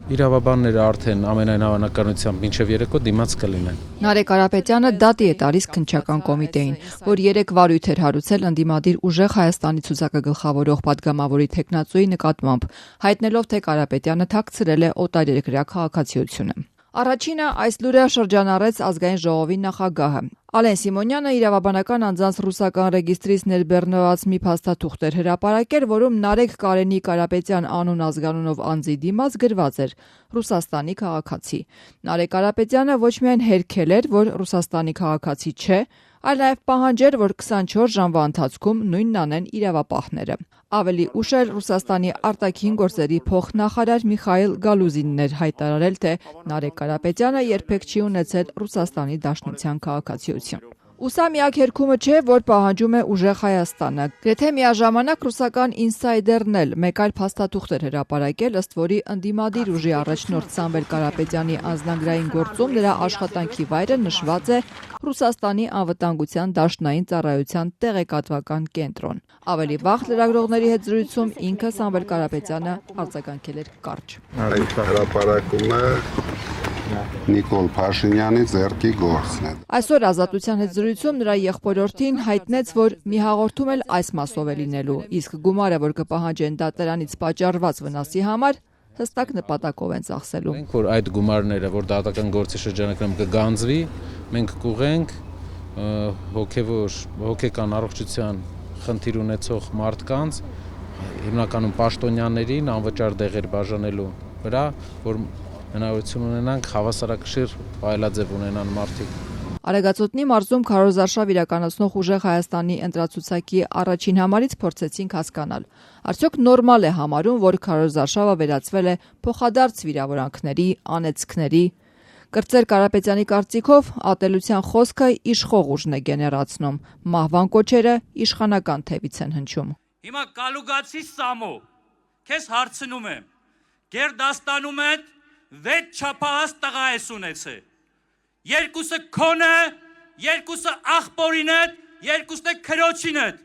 Իրավաբանները արդեն ամենայն հավանականությամբ մինչև երեկո դիմաց կլինեն։ Նարեկ Կարապետյանը դատի է տալիս քննչական կոմիտեին, որ 3 վարույթ էր հարուցել ընդդիմադիր ուժեղ Հայաստանի ցուցակը գլխավորող պատգամավորի թեկնածուի նկատմամբ, հայտնելով, թե Կարապետյանը թաքցրել է օտարերկրյա քաղաքացիությունը։ Առաջինը այս լուրը շրջանառեց ազգային ժողովի նախագահը։ Ալեն Սիմոնյանը իրավաբանական անձանց ռուսական ռեգիստրից ներբեռնված մի փաստաթուղթ էր հրապարակել, որում Նարեկ Կարենի Կարապետյան անուն ազգանունով անձի դիմաց գրված էր Ռուսաստանի քաղաքացի։ Նարեկ Կարապետյանը ոչ միայն հերքել էր, որ Ռուսաստանի քաղաքացի չէ, այլ նաև պահանջեր, որ 24 ժամվա ընթացքում նույնն անեն իրավապահները։ Ավելի ուշ էլ Ռուսաստանի արտաքին գործերի փոխնախարար Միխայիլ Գալուզինն էր հայտարարել, թե Նարեկ Կարապետյանը երբեք չի ունեցել Ռուսաստանի Դաշնության քաղաքացիություն։ Ու սա միակ հերքումը չէ, որ պահանջում է ուժեղ Հայաստանը։ Գրեթե միաժամանակ ռուսական ինսայդերն էլ մեկ այլ փաստաթուղթ էր հրապարակել, ըստ որի ընդդիմադիր ուժի առաջնորդ Սամվել Կարապետյանի անձնագրային գործում նրա աշխատանքի վայրը նշված է Ռուսաստանի անվտանգության դաշնային ծառայության տեղեկատվական կենտրոն։ Ավելի վաղ լրագրողների հետ զրույցում ինքը Սամվել Կարապետյանը արձագանքել էր կարճ։ Հրապարակումը Նիկոլ Փաշինյանի ձեռքի գործն է։ Այսօր Ազատության հետ զրույցում նրա եղբորորդին հայտնեց, որ մի հաղորդում էլ այս մասով է լինելու, իսկ գումարը, որ կպահանջեն դատարանից պատճառված վնասի համար, հստակ նպատակով են ծախսելու։ Մենք որ այդ գումարները, որ դատական գործի շրջանակում կգանձվի, մենք կուղենք հոգեկան առողջության խնդիր ունեցող մարդկանց, հիմնականում պաշտոնյաներին անվճար դեղեր բաժանելու վրա, որ հնարավորություն ունենանք հավասարակշիռ վայելաձև ունենան մարդիկ։ Արագածոտնի մարզում քարոզարշավ իրականացնող ուժեղ Հայաստանի ընտրացուցակի առաջին համարից փորձեցինք հասկանալ, արդյոք նորմալ է համարում, որ քարոզարշավը վերածվել է փոխադարձ վիրավորանքների, անեծքների։ Կրծեր Կարապետյանի կարծիքով ատելության խոսքը իշխող ուժն է գեներացնում, մահվան կոչերը իշխանական թևից են հնչում։ Հիմա կալուգացի Սամո, քեզ հարցնում եմ, գերդաստանում հետ 6 չափահաս տղա ես ունեցել, 2-ը քոնը, 2-ը աղբորին հետ, 2-ը քրոջին հետ,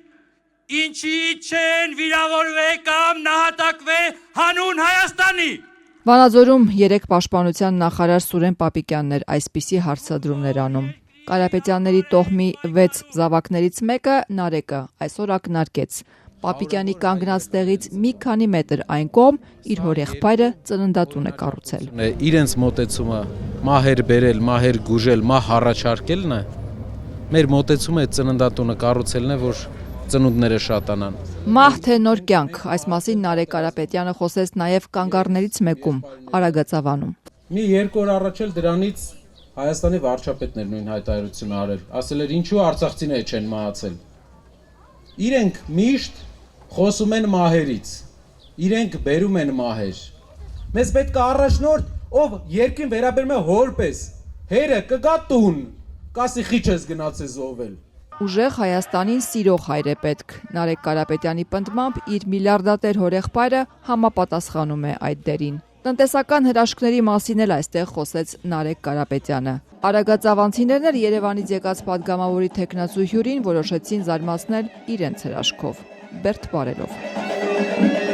ինչի չեն վիրավորվել կամ նահատակվել հանուն Հայաստանի։ Վանաձորում 3 պաշտպանության նախարար Սուրեն Պապիկյանն էր այսպիսի հարցադրումներ անում։ Կարապետյանների տոհմի 6 զավակներից մեկը Նարեկը այսօր ակնարկեց։ Պապիկյանի կանգնած տեղից մի քանի մետր այն կողմ իր հորեղբայրը ծննդատուն է կառուցել։ Իրենց մոտեցումը մահեր բերել, մահեր գուժել, մահ առաջարկելն է։ Մեր մոտեցումը ծննդատունը կառուցելն է, որ ծնունդները շատանան։ Մահ թե նոր կյանք, այս մասին Նարեկ Կարապետյանը խոսեց նաև կանգառներից մեկում, Արագածավանում։ Մի 2 օր առաջ էլ դրանից Հայաստանի վարչապետն էր նույն հայտարարությունը արել, ասել էր ինչու արցախցիները չեն մահացել։ Իրենք միշտ խոսում են մահերից, իրենք բերում են մահեր։ Մեզ պետք է առաջնորդ, ով երկին վերաբերում է հորպես, հերը կգա տուն, կասի խիչ ես գնացել զոհվել։ Ուժեղ Հայաստանին սիրող հայր է պետք։ Նարեկ Կարապետյանի պնդմամբ իր միլիարդատեր հորեղբայրը համապատասխանում է այդ դերին։ Տնտեսական հրաշքների մասին էլ այստեղ խոսեց Նարեկ Կարապետյանը։ Արագածավանցիներն էլ Երևանից եկած պատգամավորի թեկնածու հյուրին որոշեցին զարմացնել իրենց հրաշքով, բերդ բարելով։